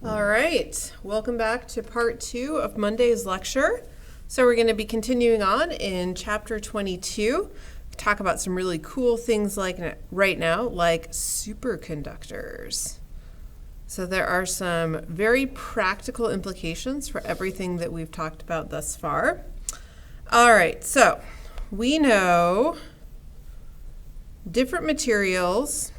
All right, welcome back to part 2 of Monday's lecture. So we're going to be continuing on in chapter 22. Talk about some really cool things like right now, like superconductors. So there are some very practical implications for everything that we've talked about thus far. All right, so we know different materials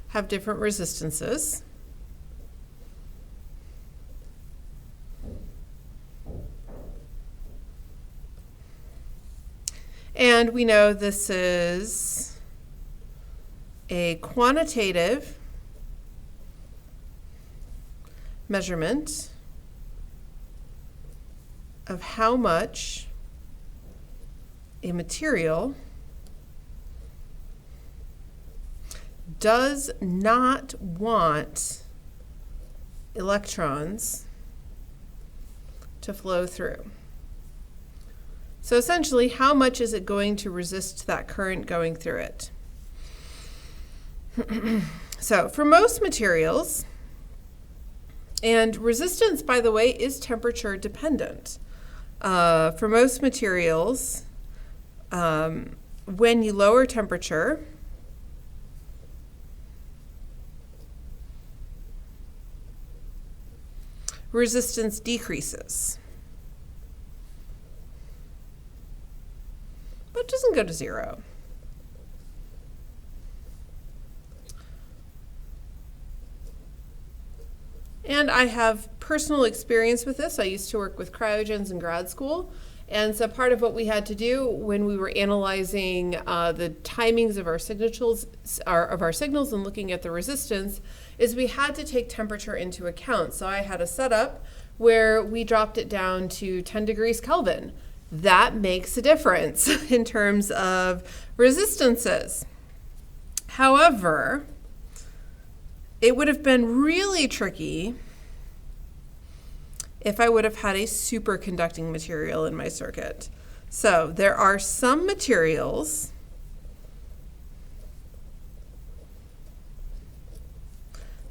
have different resistances. And we know this is a quantitative measurement of how much a material does not want electrons to flow through. So essentially, how much is it going to resist that current going through it? So for most materials, and resistance, by the way, is temperature dependent. For most materials, when you lower temperature, resistance decreases. But it doesn't go to zero. And I have personal experience with this. I used to work with cryogens in grad school. And so part of what we had to do when we were analyzing the timings of our signals and looking at the resistance is we had to take temperature into account. So I had a setup where we dropped it down to 10 degrees Kelvin. That makes a difference in terms of resistances. However, it would have been really tricky if I would have had a superconducting material in my circuit. So there are some materials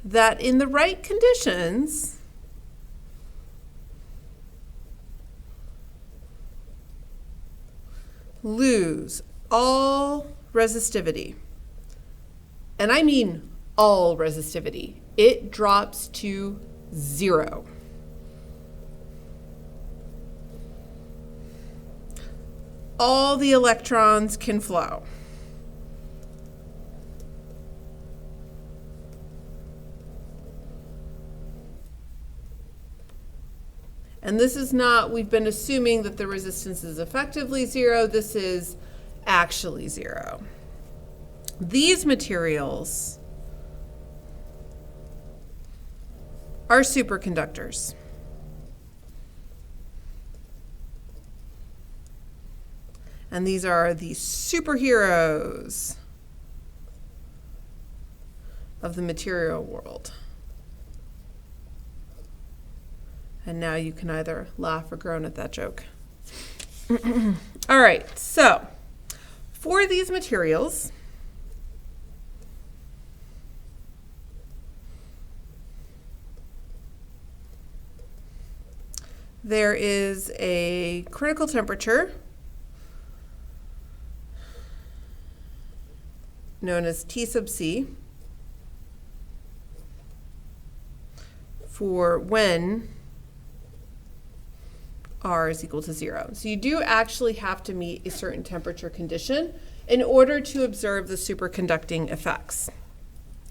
that in the right conditions lose all resistivity. And I mean all resistivity. It drops to zero. All the electrons can flow. And this is not, we've been assuming that the resistance is effectively zero. This is actually zero. These materials are superconductors. And these are the superheroes of the material world. And now you can either laugh or groan at that joke. All right, so for these materials, there is a critical temperature known as T sub C for when R is equal to zero. So you do actually have to meet a certain temperature condition in order to observe the superconducting effects.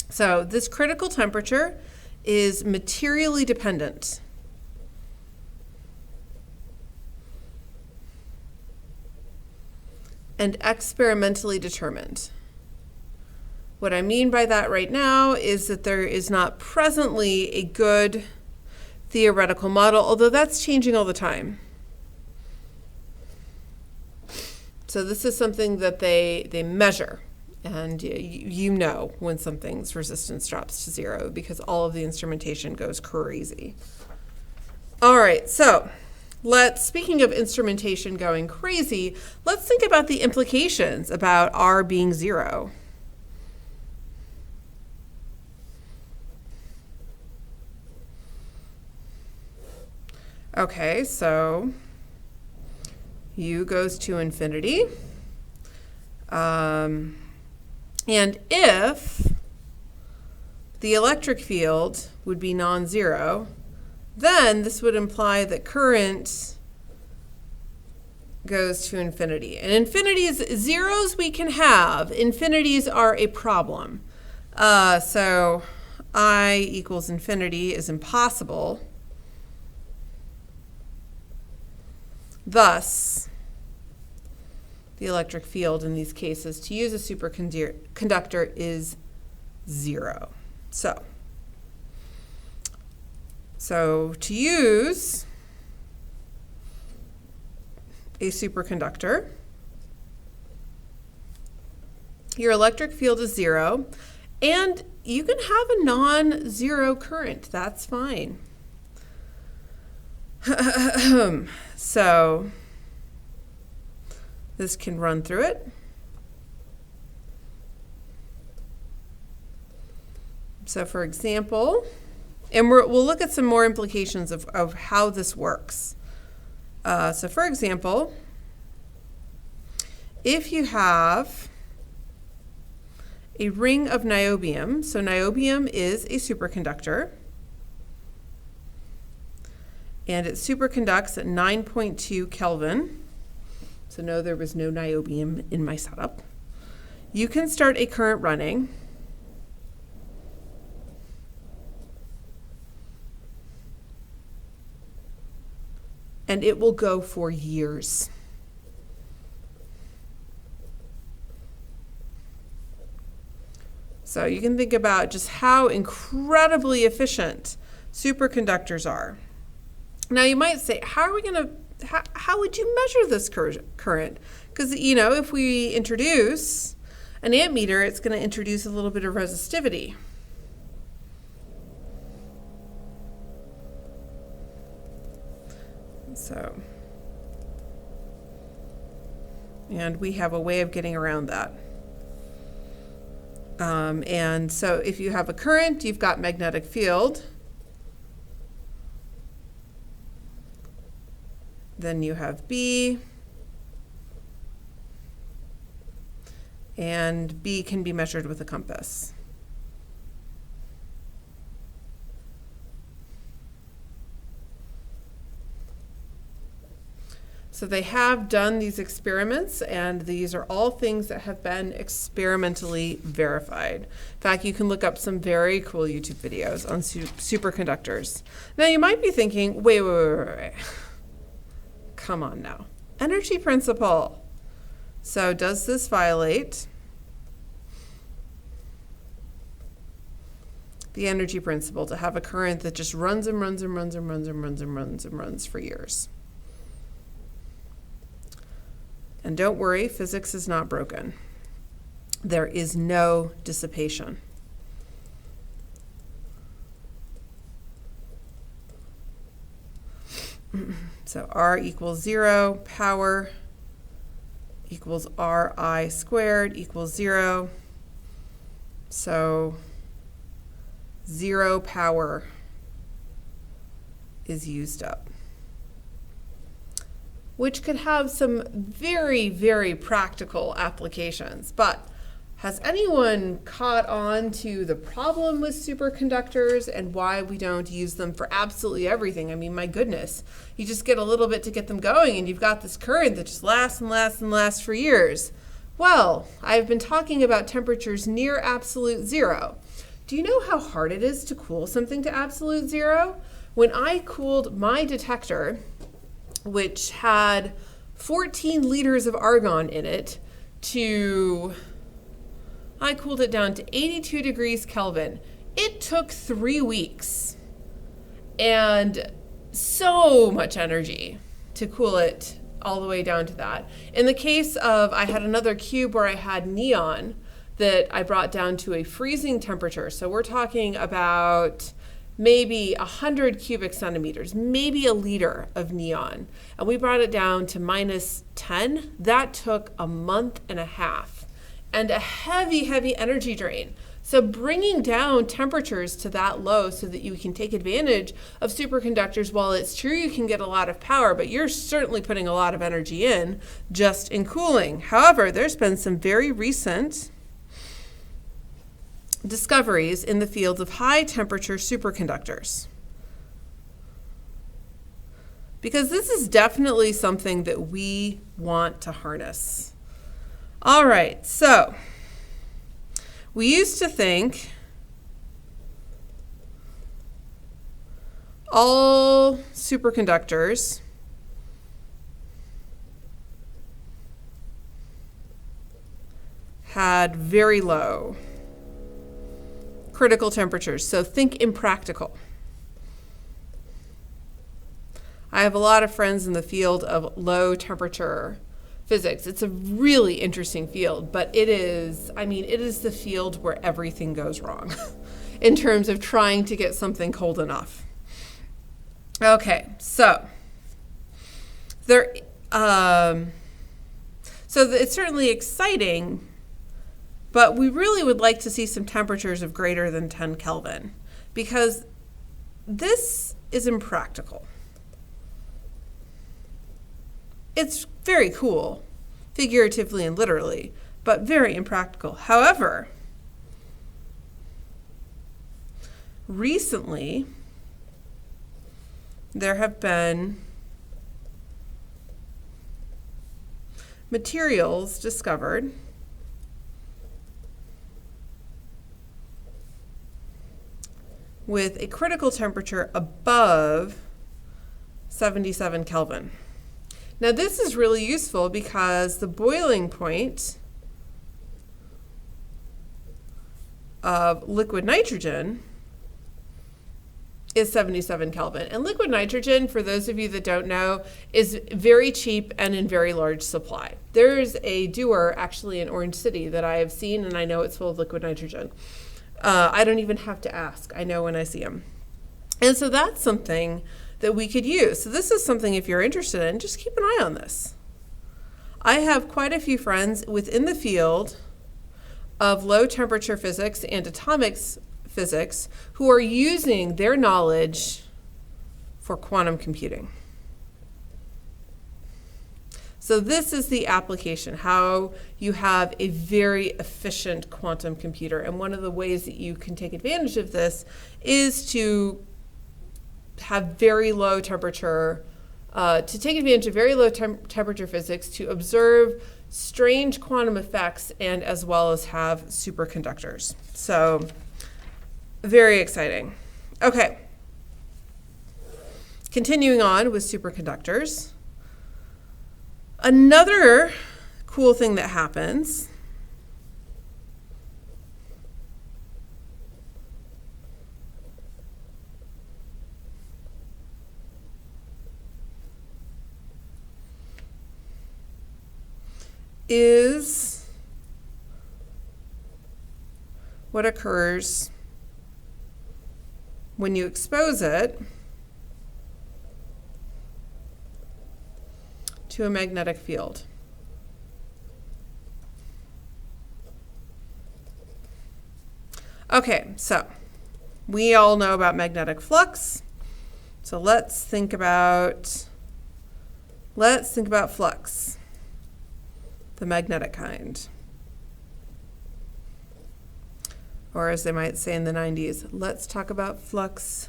So this critical temperature is materially dependent. And experimentally determined. What I mean by that right now is that there is not presently a good theoretical model, although that's changing all the time. So this is something that they measure, and you know when something's resistance drops to zero because all of the instrumentation goes crazy. All right, so speaking of instrumentation going crazy, let's think about the implications about R being zero. Okay, so U goes to infinity. And if the electric field would be non-zero, then this would imply that current goes to infinity. And infinities, zeros we can have. Infinities are a problem. So I equals infinity is impossible. Thus, the electric field in these cases to use a superconductor is 0. So to use a superconductor, your electric field is 0, and you can have a non-zero current. That's fine. So this can run through it. So for example, and we'll look at some more implications of how this works. So for example, if you have a ring of niobium, so niobium is a superconductor, and it superconducts at 9.2 Kelvin. So no, there was no niobium in my setup. You can start a current running. And it will go for years. So you can think about just how incredibly efficient superconductors are. Now you might say, how would you measure this current? Because, if we introduce an ammeter, it's going to introduce a little bit of resistivity. So, and we have a way of getting around that. And so if you have a current, you've got magnetic field. Then you have B, and B can be measured with a compass. So they have done these experiments, and these are all things that have been experimentally verified. In fact, you can look up some very cool YouTube videos on superconductors. Now you might be thinking, wait. Come on now. Energy principle. So does this violate the energy principle to have a current that just runs and runs and runs and runs and runs and runs and runs for years? And don't worry, physics is not broken. There is no dissipation. So R equals 0, power equals Ri squared equals 0. So 0 power is used up, which could have some very, very practical applications. But has anyone caught on to the problem with superconductors and why we don't use them for absolutely everything? I mean, my goodness, you just get a little bit to get them going and you've got this current that just lasts and lasts and lasts for years. Well, I've been talking about temperatures near absolute zero. Do you know how hard it is to cool something to absolute zero? When I cooled my detector, which had 14 liters of argon in it, I cooled it down to 82 degrees Kelvin. It took 3 weeks and so much energy to cool it all the way down to that. In the case of, I had another cube where I had neon that I brought down to a freezing temperature. So we're talking about maybe 100 cubic centimeters, maybe a liter of neon. And we brought it down to -10. That took a month and a half and a heavy, heavy energy drain. So bringing down temperatures to that low so that you can take advantage of superconductors, while it's true you can get a lot of power, but you're certainly putting a lot of energy in just in cooling. However, there's been some very recent discoveries in the field of high temperature superconductors, because this is definitely something that we want to harness. All right, so we used to think all superconductors had very low critical temperatures. So think impractical. I have a lot of friends in the field of low temperature physics. It's a really interesting field, but it is the field where everything goes wrong in terms of trying to get something cold enough. Okay, so it's certainly exciting, but we really would like to see some temperatures of greater than 10 Kelvin, because this is impractical. It's very cool, figuratively and literally, but very impractical. However, recently, there have been materials discovered with a critical temperature above 77 Kelvin. Now this is really useful because the boiling point of liquid nitrogen is 77 Kelvin. And liquid nitrogen, for those of you that don't know, is very cheap and in very large supply. There's a dewar actually in Orange City that I have seen, and I know it's full of liquid nitrogen. I don't even have to ask. I know when I see them. And so that's something that we could use. So this is something, if you're interested in, just keep an eye on this. I have quite a few friends within the field of low temperature physics and atomics physics who are using their knowledge for quantum computing. So this is the application, how you have a very efficient quantum computer. And one of the ways that you can take advantage of this is to have very low temperature, to take advantage of very low temperature physics to observe strange quantum effects, and as well as have superconductors. So very exciting. Okay, continuing on with superconductors. Another cool thing that happens is what occurs when you expose it to a magnetic field. Okay, so we all know about magnetic flux. So let's think about flux, the magnetic kind. Or as they might say in the 90s, let's talk about flux.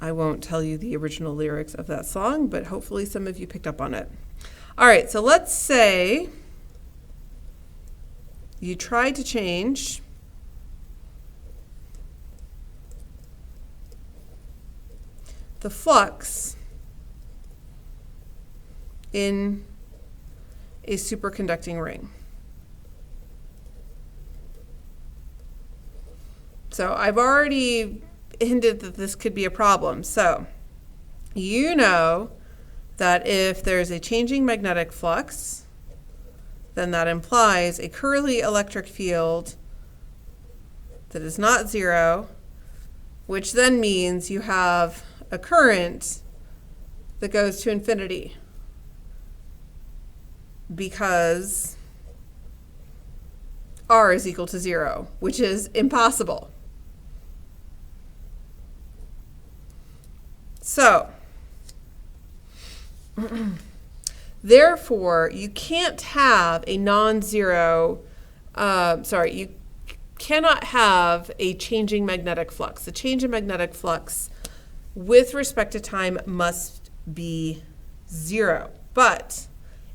I won't tell you the original lyrics of that song, but hopefully some of you picked up on it. All right, so let's say you try to change the flux in a superconducting ring. So I've already hinted that this could be a problem. So you know that if there's a changing magnetic flux, then that implies a curly electric field that is not zero, which then means you have a current that goes to infinity, because R is equal to 0, which is impossible. So, therefore, you can't have a non-zero, you cannot have a changing magnetic flux. The change in magnetic flux with respect to time must be 0. But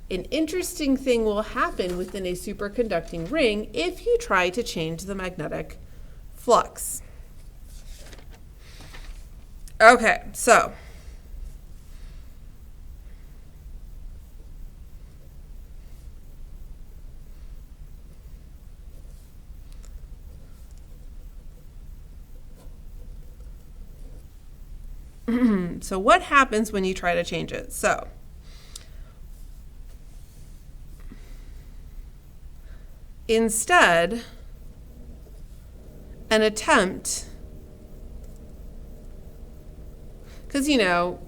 an interesting thing will happen within a superconducting ring if you try to change the magnetic flux. Okay, so so what happens when you try to change it? So instead, an attempt, because, you know,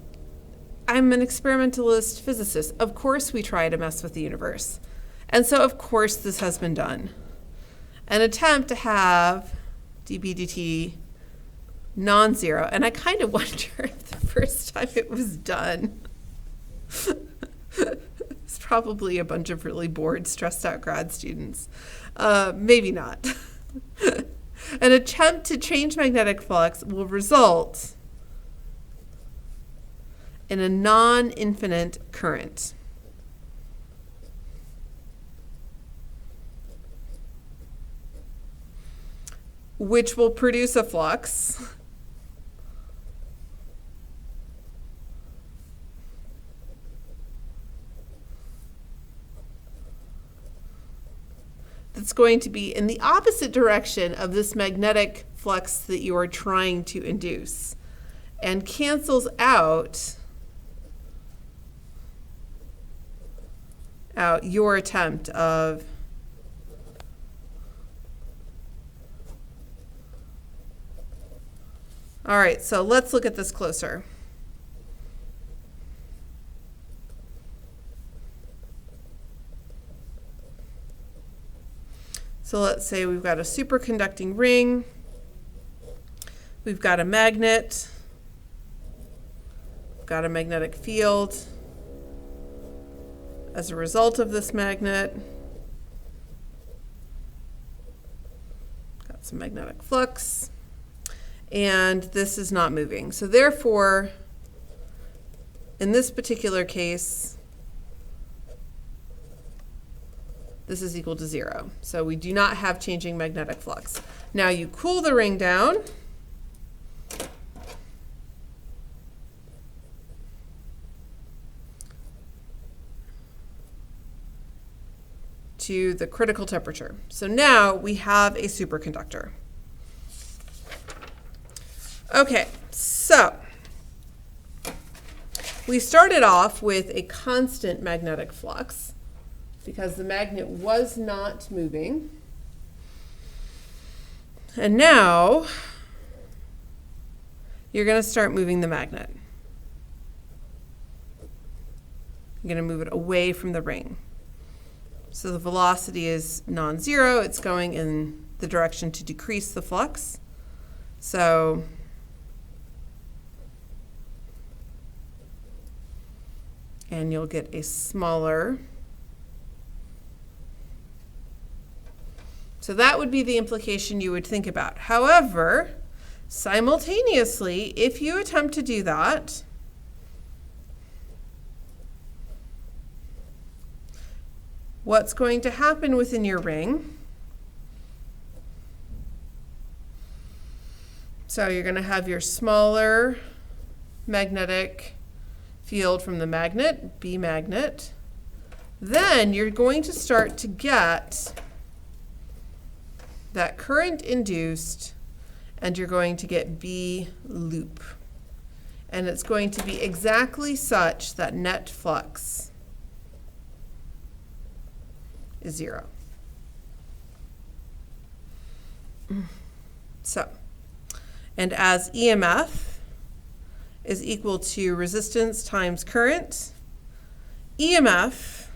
I'm an experimentalist physicist. Of course we try to mess with the universe. And so, of course, this has been done. An attempt to have dB dt non-zero. And I kind of wonder if the first time it was done, it's probably a bunch of really bored, stressed out grad students. Maybe not. An attempt to change magnetic flux will result in a non-infinite current. Which will produce a flux that's going to be in the opposite direction of this magnetic flux that you are trying to induce, and cancels out your attempt of all right, so let's look at this closer. So let's say we've got a superconducting ring, we've got a magnet, we've got a magnetic field. As a result of this magnet, got some magnetic flux, and this is not moving. So therefore, in this particular case, this is equal to 0. So we do not have changing magnetic flux. Now you cool the ring down. To the critical temperature. So now we have a superconductor. Okay, so we started off with a constant magnetic flux because the magnet was not moving. And now you're going to start moving the magnet. You're going to move it away from the ring. So the velocity is non-zero. It's going in the direction to decrease the flux. So and you'll get a smaller. So that would be the implication you would think about. However, simultaneously, if you attempt to do that, what's going to happen within your ring? So you're going to have your smaller magnetic field from the magnet, B magnet. Then you're going to start to get that current induced, and you're going to get B loop. And it's going to be exactly such that net flux is 0. So, and as EMF is equal to resistance times current, EMF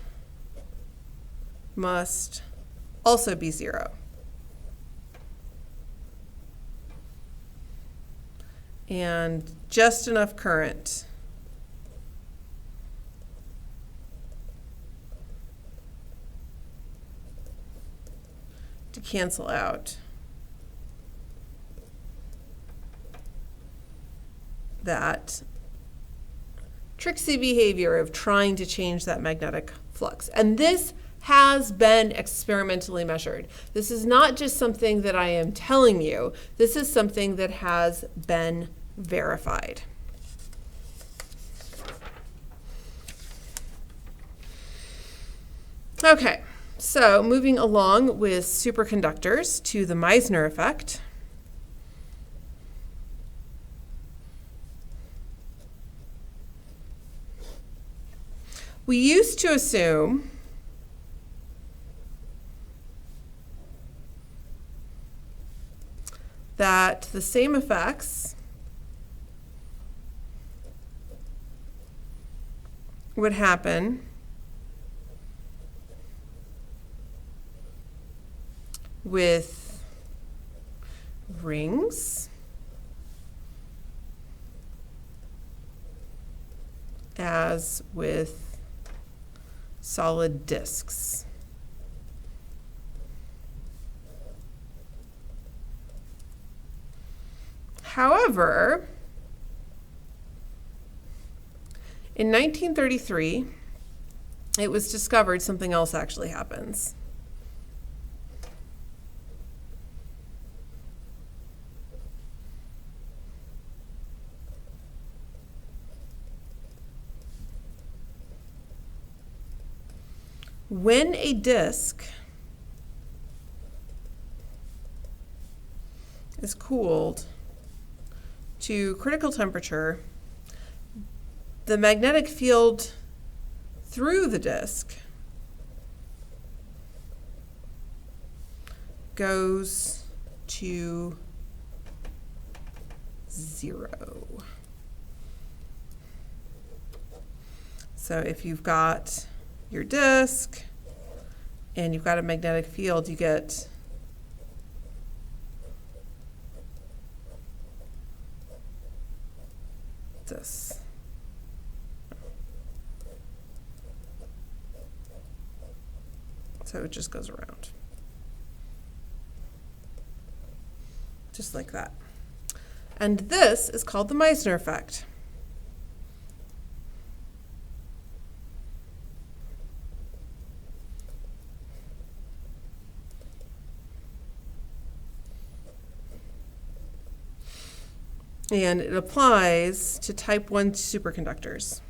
must also be 0. and just enough current to cancel out that tricksy behavior of trying to change that magnetic flux. And this has been experimentally measured. This is not just something that I am telling you. This is something that has been verified. Okay, so moving along with superconductors to the Meissner effect. We used to assume that the same effects would happen with rings as with solid disks. However, in 1933, it was discovered something else actually happens. When a disk is cooled to critical temperature, the magnetic field through the disk goes to 0. So if you've got your disk and you've got a magnetic field, you get this. So it just goes around. Just like that. And this is called the Meissner effect. And it applies to type 1 superconductors.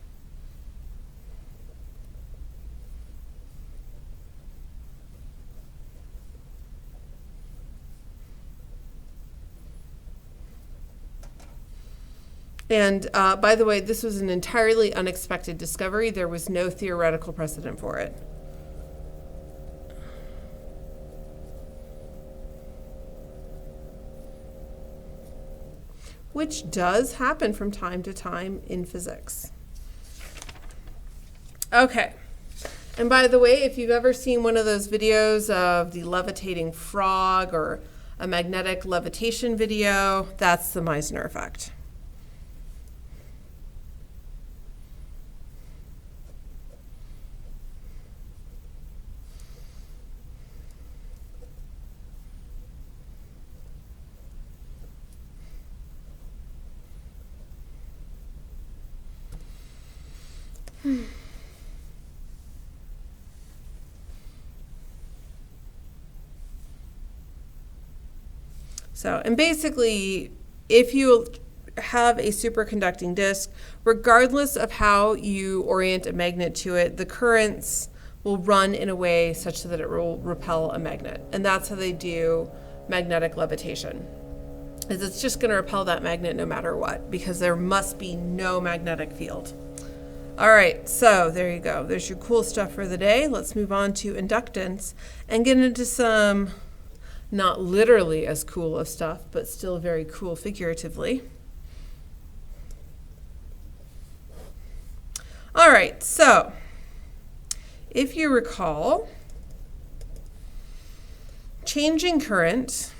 And by the way, this was an entirely unexpected discovery. There was no theoretical precedent for it. Which does happen from time to time in physics. Okay. And by the way, if you've ever seen one of those videos of the levitating frog or a magnetic levitation video, that's the Meissner effect. So, and basically, if you have a superconducting disk, regardless of how you orient a magnet to it, the currents will run in a way such that it will repel a magnet. And that's how they do magnetic levitation. Is it's just going to repel that magnet no matter what, because there must be no magnetic field. All right, so there you go. There's your cool stuff for the day. Let's move on to inductance and get into some not literally as cool of stuff, but still very cool figuratively. All right, so if you recall, changing current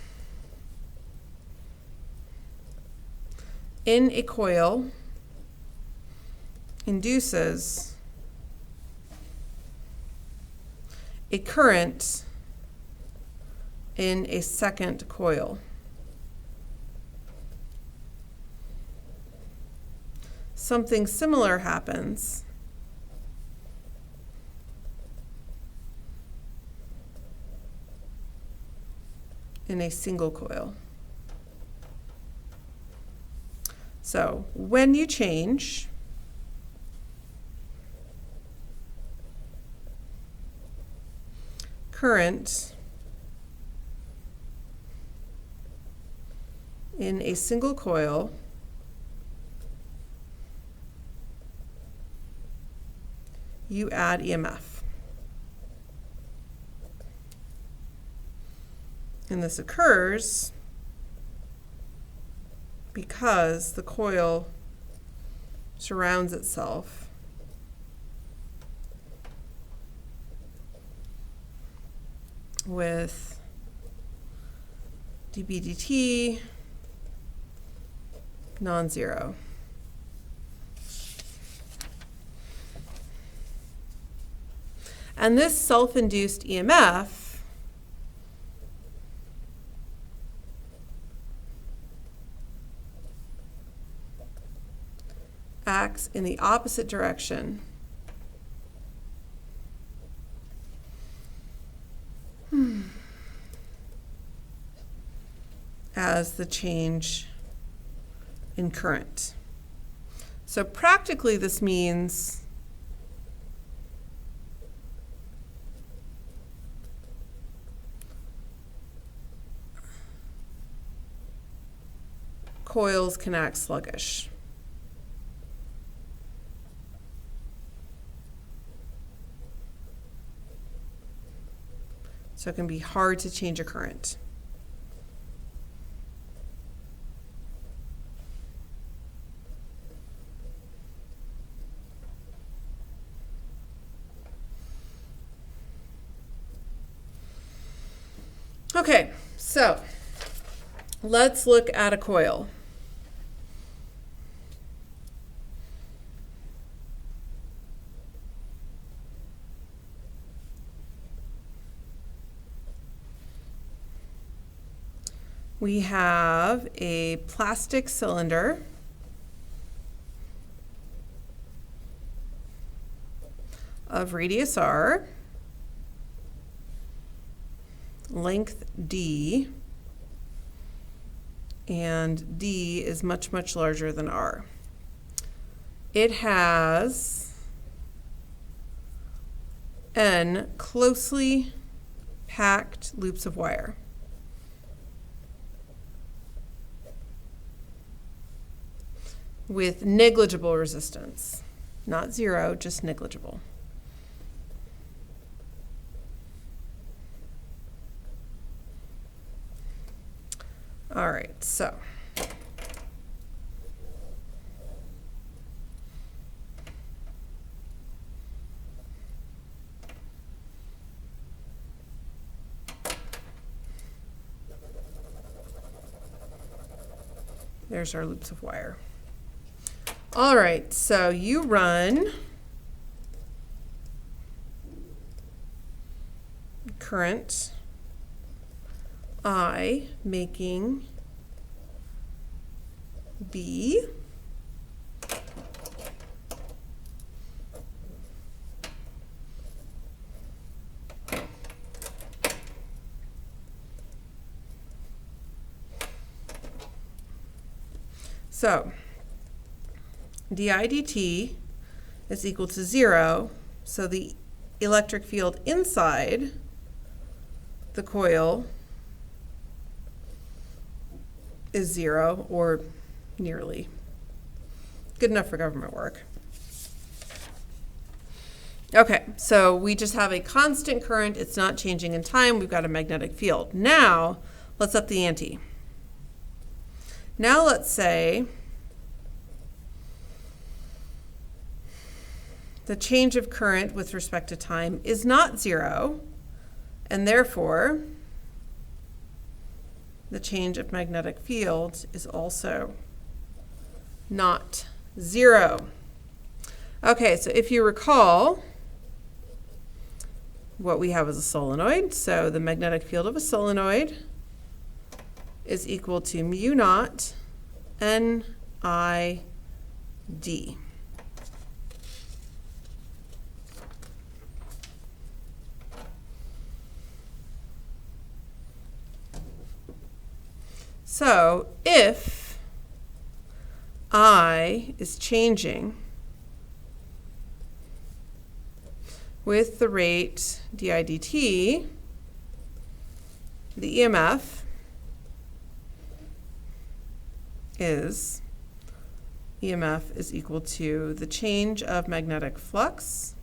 in a coil induces a current in a second coil. Something similar happens in a single coil. So when you change current in a single coil, you add EMF. And this occurs because the coil surrounds itself with dB/dt non-zero. And this self-induced EMF acts in the opposite direction as the change in current. So practically this means coils can act sluggish. So it can be hard to change a current. Okay, so let's look at a coil. We have a plastic cylinder of radius r, length d, and d is much, much larger than r. It has n closely packed loops of wire. With negligible resistance. Not zero, just negligible. All right, so there's our loops of wire. All right, so you run current I making B so di dt is equal to 0, so the electric field inside the coil is 0, or nearly. Good enough for government work. Okay, so we just have a constant current. It's not changing in time. We've got a magnetic field. Now, let's up the ante. Now let's say the change of current with respect to time is not 0, and therefore the change of magnetic field is also not 0. Okay, so if you recall, what we have is a solenoid. So the magnetic field of a solenoid is equal to mu naught N I D. So if I is changing with the rate di dt, the EMF is equal to the change of magnetic flux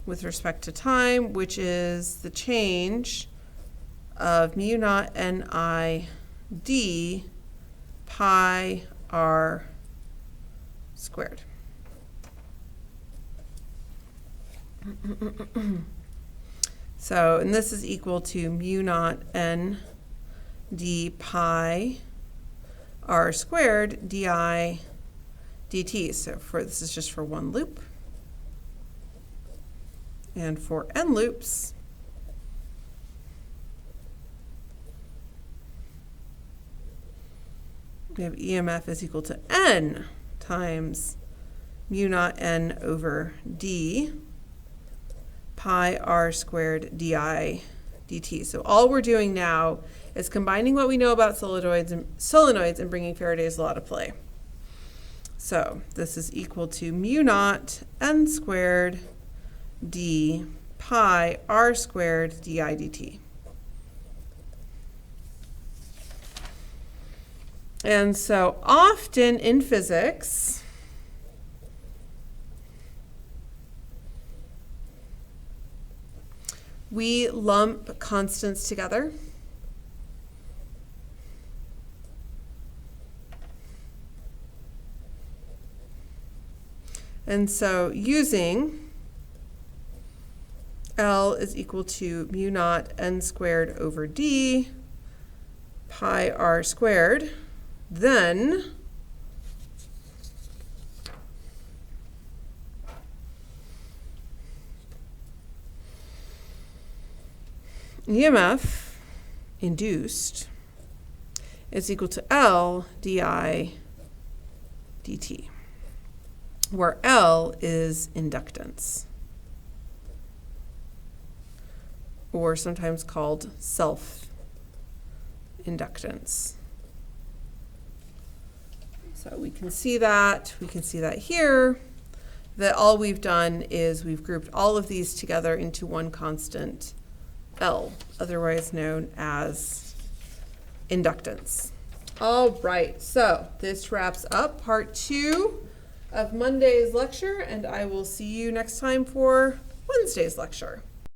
with respect to time, which is the change of mu naught N I D pi r squared. So, and this is equal to mu naught N d pi r squared di dt. So this is just for one loop. And for n loops, we have EMF is equal to N times mu naught N over D pi r squared di dt. So all we're doing now is combining what we know about solenoids and bringing Faraday's law to play. So this is equal to mu naught N squared d pi r squared di dt. And so often in physics, we lump constants together. And so using L is equal to mu naught N squared over D pi r squared, then EMF induced is equal to L di dt, where L is inductance, or sometimes called self-inductance. So we can see that here, that all we've done is we've grouped all of these together into one constant, L, otherwise known as inductance. All right, so this wraps up part 2 of Monday's lecture, and I will see you next time for Wednesday's lecture.